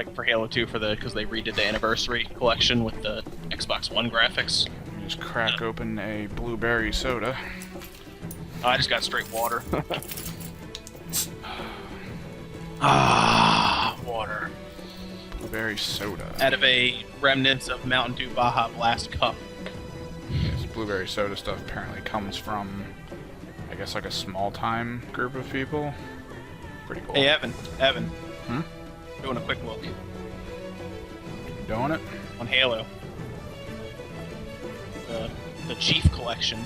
like for Halo 2 because they redid the anniversary collection with the Xbox One graphics. Just crack open a blueberry soda. I just got straight water. Ah, water. Blueberry soda. Out of a remnants of Mountain Dew Baja Blast cup. This blueberry soda stuff apparently comes from, I guess, like a small-time group of people. Pretty cool. Hey, Evan. Hmm? Doing a quick look. Doing it? On Halo. The Chief Collection.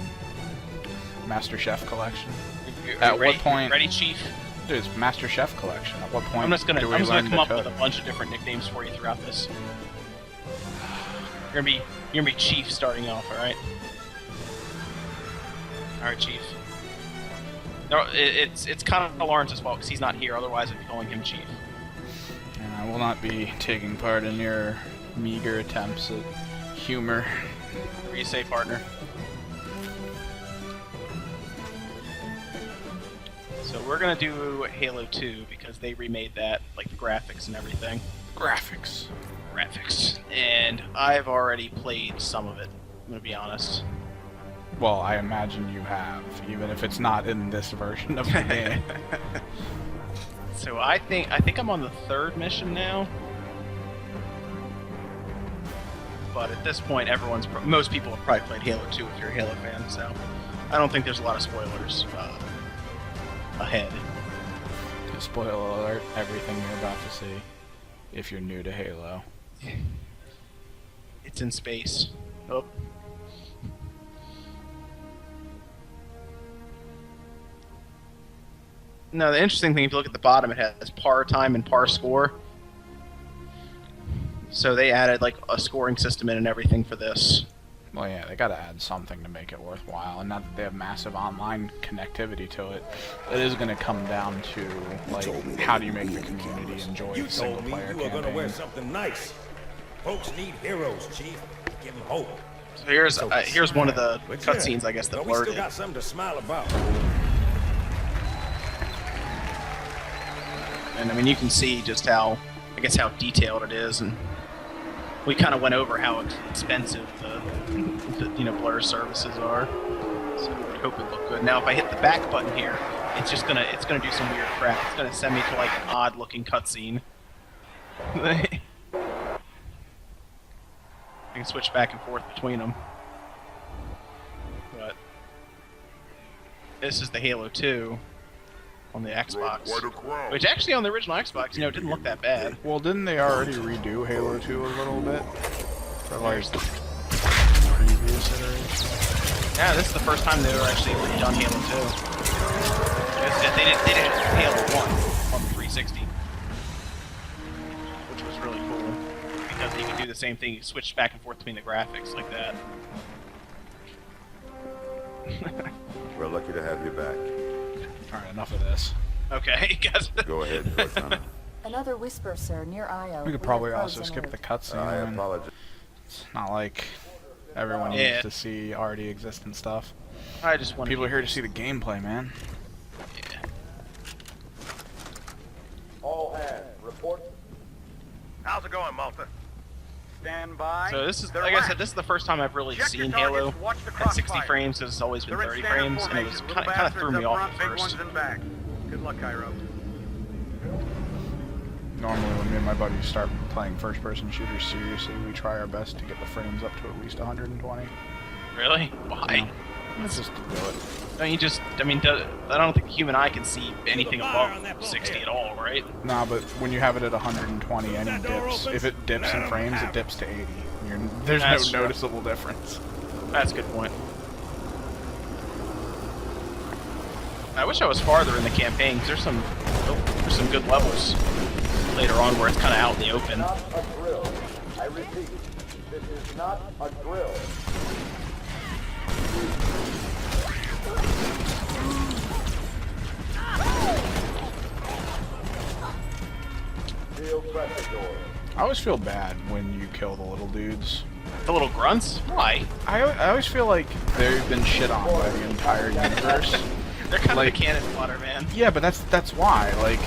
Master Chef Collection. At what point? Ready, Chief? Dude, it's Master Chef Collection. At what point I'm just gonna do we learn come to up cook? with a bunch of different nicknames for you throughout this. You're gonna be Chief starting off, all right? All right, Chief. No, it's kind of Lawrence's fault because he's not here. Otherwise, I'd be calling him Chief. And I will not be taking part in your meager attempts at humor. What do you say, partner? So we're gonna do Halo 2 because they remade that, like the graphics and everything. Graphics. And I've already played some of it, I'm gonna be honest. Well, I imagine you have, even if it's not in this version of the game. So I think I'm on the 3rd mission now. But at this point, most people have probably played Halo 2 if you're a Halo fan, so I don't think there's a lot of spoilers ahead. Spoiler alert, everything you're about to see, if you're new to Halo. It's in space. Oh. No, the interesting thing, if you look at the bottom, it has par time and par score. So they added like a scoring system in and everything for this. Well, yeah, they gotta add something to make it worthwhile, and not that they have massive online connectivity to it. It is gonna come down to, like, how do you make the community enjoy a single-player campaign. You were gonna wear something nice. Folks need heroes, Chief. Give them hope. So here's one of the cutscenes, I guess, that blurred We still it. got something to smile about. And I mean, you can see just how detailed it is, and we kind of went over how expensive the blur services are. So I hope it looked good. Now, if I hit the back button here, it's gonna do some weird crap. It's gonna send me to like an odd-looking cutscene. I can switch back and forth between them. But this is the Halo 2 on the Xbox. Which actually on the original Xbox, it didn't look that bad. Well, didn't they already redo Halo 2 a little bit? For like the previous iteration? Yeah, this is the first time they were actually redone Halo 2. They did Halo 1 on the 360. Which was really cool. Because you could do the same thing, you switch back and forth between the graphics like that. We're lucky to have you back. Alright, enough of this. Okay, guys. Go ahead, Cortana. Another whisper, sir, near Io. We could probably also skip the cutscene. I apologize. It's not like everyone needs to see already existent stuff. I just want People are here to see the gameplay, man. Yeah. All hands, report. How's it going, Malta? Stand by. So this is, like I said, this is the first time I've really seen Halo at 60 frames, because it's always been 30 frames, and it was kind of threw me off at first. Good luck, Cairo. Normally when me and my buddies start playing first-person shooters seriously, we try our best to get the frames up to at least 120. Really? Why? Let's just do it. I don't think the human eye can see anything above 60 at all, right? Nah, but when you have it at 120, any dips, if it dips in frames, it dips to 80. There's That's no true. noticeable difference. That's a good point. I wish I was farther in the campaign, because there's some good levels later on where it's kind of out in the open. Not a drill. I repeat, this is not a drill. Steel pressure door. I always feel bad when you kill the little dudes. The little grunts? Why? I always feel like they've been shit on by the entire universe. They're kind Like- of the cannon fodder, man. Yeah, but that's why. Like,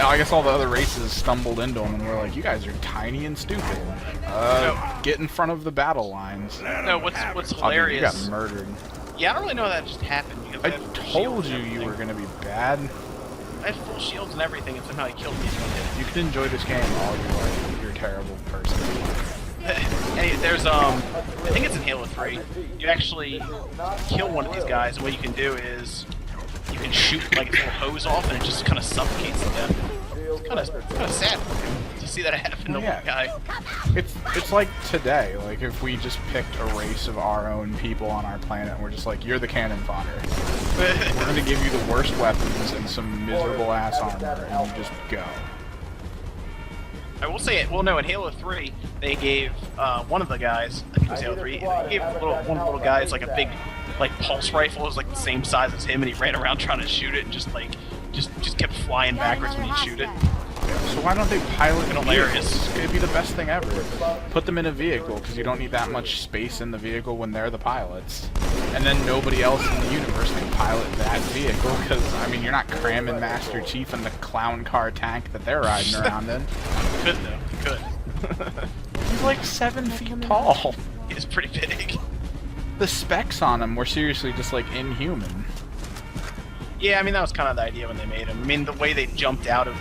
I guess all the other races stumbled into them and were like, "You guys are tiny and stupid. Get in front of the battle lines." No, what's Oh, dude, you hilarious? got murdered. Yeah, I don't really know that just happened because I had full told shields you and you were everything. gonna be bad. I had full shields and everything, and somehow he killed me. You can enjoy this game all you like. You're a terrible person. Hey, there's I think it's in Halo 3. You actually kill one of these guys, and what you can do is you can shoot like a little hose off, and it just kind of suffocates to death. It's kind of sad to see that happen to yeah. one guy. It's like today. Like if we just picked a race of our own people on our planet, and we're just like, "You're the cannon fodder. We're gonna give you the worst weapons and some miserable ass armor, and you just go." I will say it. Well, no, in Halo 3, they gave one of the guys. I think it was Halo 3. They gave one of the little guys like a big, like pulse rifle. It was like the same size as him, and he ran around trying to shoot it, and just kept flying backwards when he'd shoot it. So why don't they pilot Fucking hilarious? hilarious. It'd be the best thing ever. Put them in a vehicle, because you don't need that much space in the vehicle when they're the pilots. And then nobody else in the universe can pilot that vehicle, because, I mean, you're not cramming Master Chief in the clown car tank that they're riding around in. Could though. Could. He's like 7 feet tall. It's pretty big. The specs on him were seriously just, like, inhuman. Yeah, I mean that was kind of the idea when they made him. I mean the way they jumped out of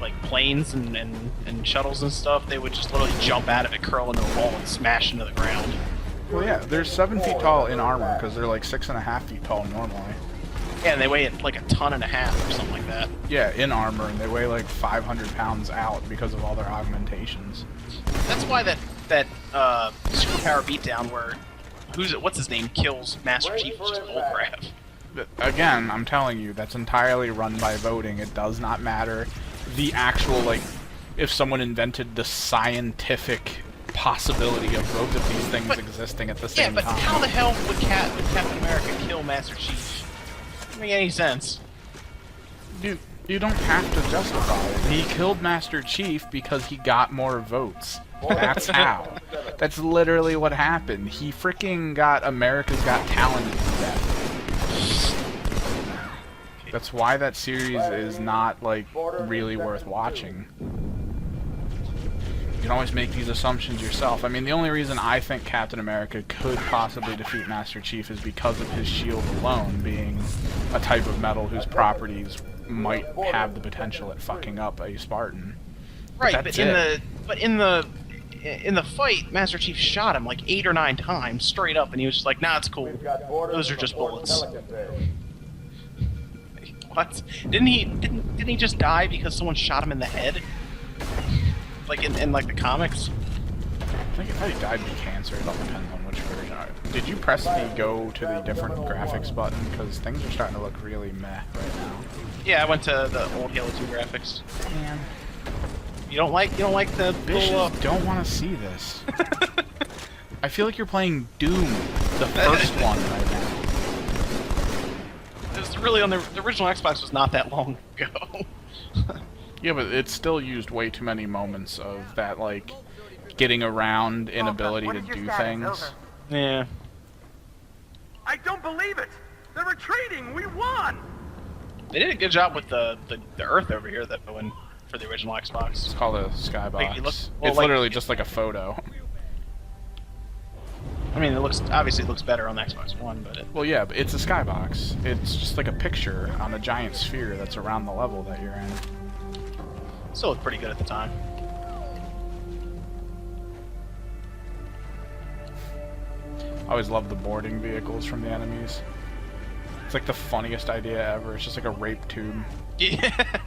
like planes and shuttles and stuff, they would just literally jump out of it, curl into a wall, and smash into the ground. Well, yeah, they're 7 feet tall in armor, because they're like 6.5 feet tall normally. Yeah, and they weigh like a ton and a half or something like that. Yeah, in armor, and they weigh like 500 pounds out because of all their augmentations. That's why that superpower beatdown where what's his name kills Master Chief is just bullcrap. Again, I'm telling you, that's entirely run by voting. It does not matter the actual, like, if someone invented the scientific possibility of both of these things existing at the same Yeah, but time. how the hell would Captain America kill Master Chief? Doesn't make any sense. You don't have to justify it. He killed Master Chief because he got more votes. That's how. That's literally what happened. He freaking got America's Got Talent to death. That's why that series is not, like, really worth watching. You can always make these assumptions yourself. I mean, the only reason I think Captain America could possibly defeat Master Chief is because of his shield alone being a type of metal whose properties might have the potential at fucking up a Spartan. Right, That's but in the fight, Master Chief shot him like 8 or 9 times straight up, and he was just like, "Nah, it's cool. Those are just bullets." What? Didn't he just die because someone shot him in the head? Like in like the comics? I thought he died of cancer. It all depends on which version. Did you press the go to the different graphics button? Because things are starting to look really meh right now. Yeah, I went to the old Halo 2 graphics. Man, You don't like the bitches don't want to see this. I feel like you're playing Doom, the first one right now. It was really on the original Xbox was not that long ago. Yeah, but it still used way too many moments of that, like, getting around inability to do things. Yeah. I don't believe it! They're retreating! We won! They did a good job with the Earth over here that went for the original Xbox. It's called a skybox. Like, It's like- literally just like a photo. I mean, it looks better on the Xbox One, but Well, yeah, but it's a skybox. It's just like a picture on a giant sphere that's around the level that you're in. still looked pretty good at the time. I always love the boarding vehicles from the enemies. It's like the funniest idea ever. It's just like a rape tube. Yeah,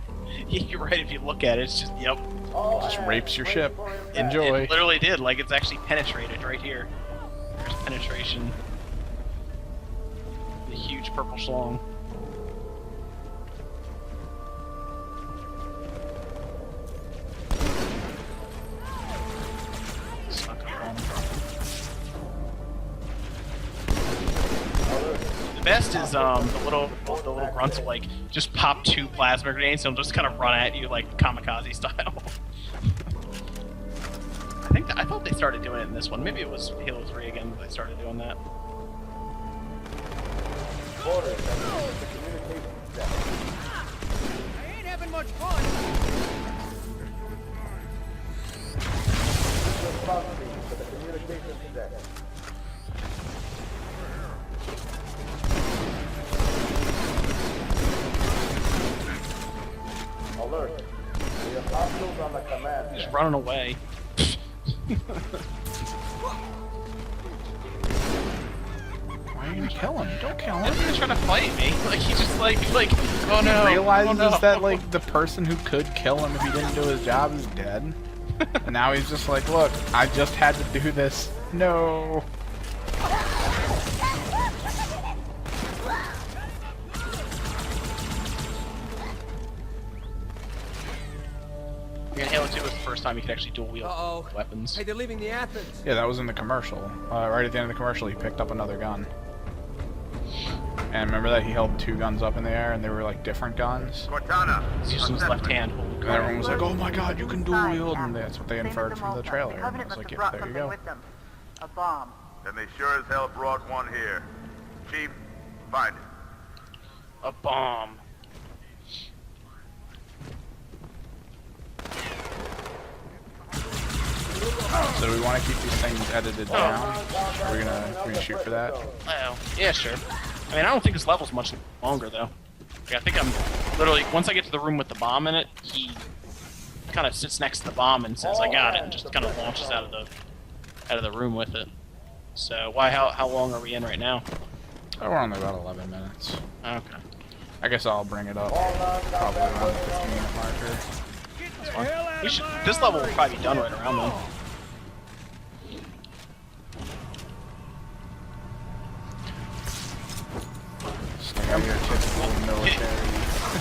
you're right. If you look at it, it's just It just rapes your ship. Enjoy. It literally did. Like it's actually penetrated right here. There's penetration. The huge purple schlong. Suck on. The best is the little grunts will, like just pop 2 plasma grenades and they'll just kind of run at you like kamikaze style. I thought they started doing it in this one. Maybe it was Halo 3 again that they started doing that. Orders and the communication staff. having much fun. Response team to the communications deck. Alert. We have hostiles on the command Just deck. running away. Why are you gonna kill him? Don't kill him. He's gonna try to fight me. Like he's just like, oh no. He realizes oh, no. that like the person who could kill him if he didn't do his job is dead. And now he's just like, look, I just had to do this. No. Yeah, Halo 2 was the first time you could actually dual wield Uh-oh. weapons. Hey, they're leaving the Athens. Yeah, that was in the commercial. Right at the end of the commercial, he picked up another gun. And remember that he held 2 guns up in the air, and they were like different guns. Cortana. He's using his left hand. And everyone was like, "Oh my God, you can dual wield!" And that's what they inferred from the trailer. And I was like, "Yeah, there you go." A bomb. Then they sure as hell brought one here. Chief, find it. A bomb. So do we want to keep these things edited down? Are we gonna shoot for that? Oh, yeah, sure. I mean, I don't think this level's much longer though. Like, I think I'm literally once I get to the room with the bomb in it, he kind of sits next to the bomb and says, "I got it," and just kind of launches out of the room with it. So why? How long are we in right now? Oh, we're only about 11 minutes. Okay. I guess I'll bring it up probably around the 15-minute marker. That's fine. We should, this level will probably be done right around then. Have your typical military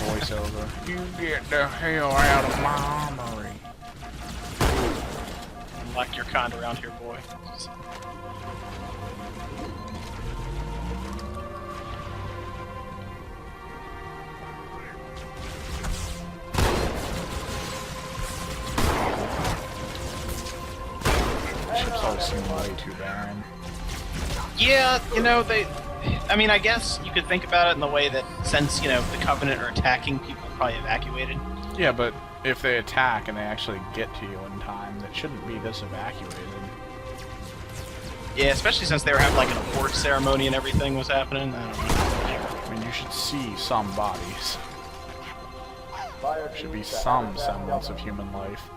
voiceover. You get the hell out of my armory. Like your kind around here, boy. Ships always seem way too barren. Yeah, you know, I mean, I guess you could think about it in the way that since, you know, the Covenant are attacking, people are probably evacuated. Yeah, but if they attack and they actually get to you in time, that shouldn't be this evacuated. Yeah, especially since they were having like an award ceremony and everything was happening. I don't know. I mean, you should see some bodies. There should be some semblance of human life.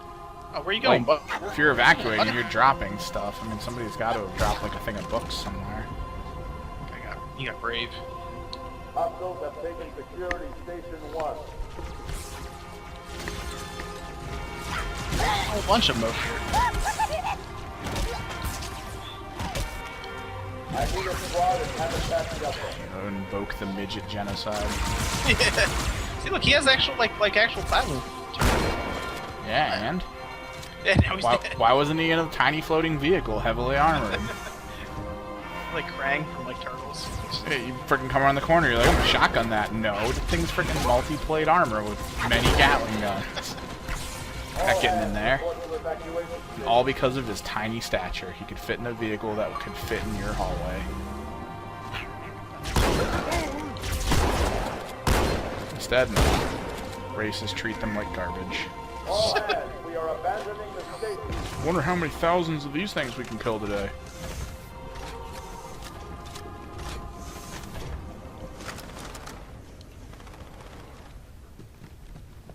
Oh, where are you going? Like, if you're evacuating, you're dropping stuff. I mean, somebody's got to have dropped like a thing of books somewhere. You got brave. Hostiles have taken security station 1. A whole bunch of them over here. I need a squad and habitat shuffle. You know, invoke the midget genocide. Yeah. See, look, he has actual like actual platinum. Yeah, and Yeah, now he's dead. why wasn't he in a tiny floating vehicle, heavily armored? Like Krang from like Turtles. Hey, you freaking come around the corner, you're like, I'm gonna shotgun that. No, the thing's freaking multi-plate armor with many Gatling guns. Not getting in there. And all because of his tiny stature. He could fit in a vehicle that could fit in your hallway. Instead, racists treat them like garbage. All hands, we are abandoning the station. Wonder how many thousands of these things we can kill today.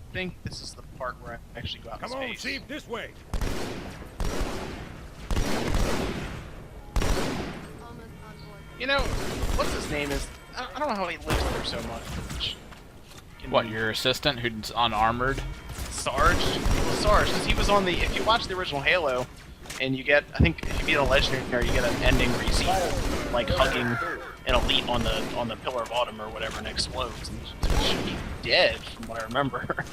I think this is the part where I actually go out in Come on, space. Chief, this way. You know, what's his name is? I don't know how he lives there so much. What, your assistant who's unarmored? Sarge, because he was on the. If you watch the original Halo, and you get, I think if you beat a legendary, you get an ending where you see like hugging an elite on the Pillar of Autumn or whatever, and it explodes, and he's dead from what I remember.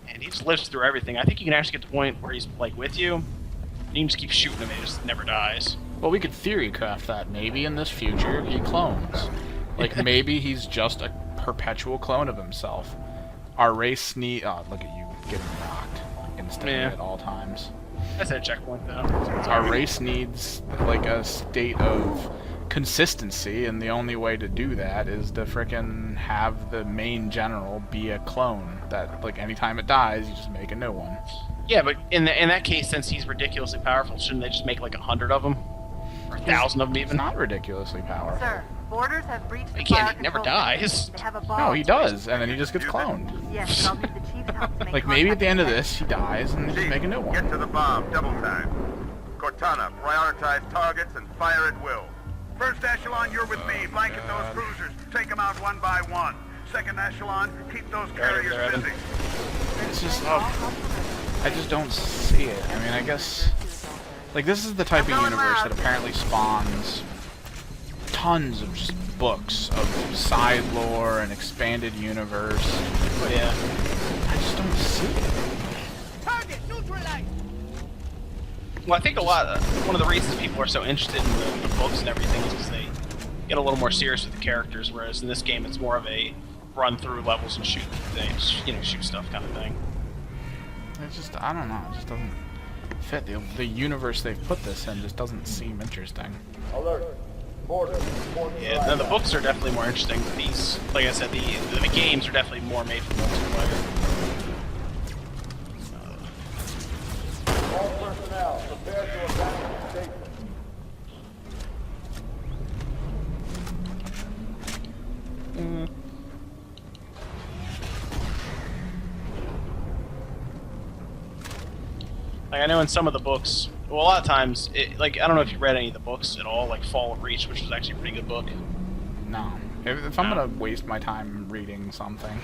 And he just lives through everything. I think you can actually get to the point where he's like with you, and you can just keep shooting him, and he just never dies. Well, we could theory craft that. Maybe in this future he clones. Like maybe he's just a perpetual clone of himself. Our race need. Oh, look at you getting knocked instantly at all times. That's a checkpoint though. Our race needs like a state of consistency, and the only way to do that is to frickin' have the main general be a clone. That, like, anytime it dies, you just make a new one. Yeah, but in that case, since he's ridiculously powerful, shouldn't they just make like 100 of them, or 1,000 of them He's even? not ridiculously powerful. Sir, boarders have breached the He can't. fire He never control center. dies. They have a bomb. No, he does, and then he just gets cloned. Yes, but I'll need the chief's help to make Like, maybe at the end of contact this, he dies, and they just Chief, make a new get one. to the bomb. Double time. Cortana, prioritize targets and fire at will. First echelon, you're with me. Blanket those cruisers. Take them out one by one. Second echelon, keep those carriers there, Evan. busy. It's just, I just don't see it. I mean, I guess, like, this is the type of universe that apparently spawns tons of just books of side lore and expanded universe. But yeah. I just don't see it. Well, I think one of the reasons people are so interested in the books and everything is because they get a little more serious with the characters, whereas in this game it's more of a run through levels and shoot things, shoot stuff kind of thing. It's just, I don't know, it just doesn't fit. The universe they've put this in just doesn't seem interesting. Alert. Border. Yeah, no, the books are definitely more interesting than these. Like I said, the games are definitely more made for multiplayer. All personnel, prepare to abandon the station. Like, I know in some of the books, well, a lot of times, like, I don't know if you read any of the books at all, like Fall of Reach, which was actually a pretty good book. No. If I'm gonna waste my time reading something,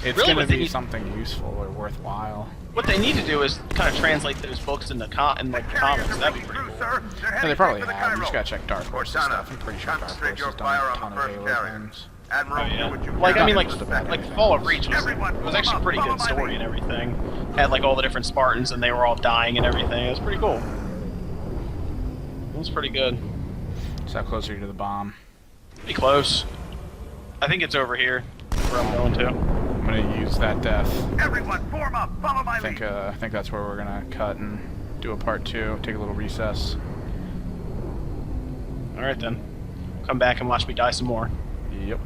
it's Really, gonna what they be need- something useful or worthwhile. What they need to do is kind of translate those books into like Carriers comics. are That'd be breaking pretty through, cool. sir. They're Yeah, heading they probably straight for the have. You just Cairo. gotta check Dark Horse and Cortana, stuff. I'm pretty sure Dark Horse concentrate your has done fire a on ton the of first Halo carrier. things. Admiral, Oh, yeah. do what you Like, can. I mean, like Second. Fall of Reach was Everyone, actually a pretty follow good my story lead. and everything. Had like all the different Spartans and they were all dying and everything. It was pretty cool. It was pretty good. So closer to the bomb. Pretty close. I think it's over here where I'm going to. I'm gonna use that death. Everyone, form up. Follow my I think lead. I think that's where we're gonna cut and do a part 2. Take a little recess. All right then. Come back and watch me die some more. Yep.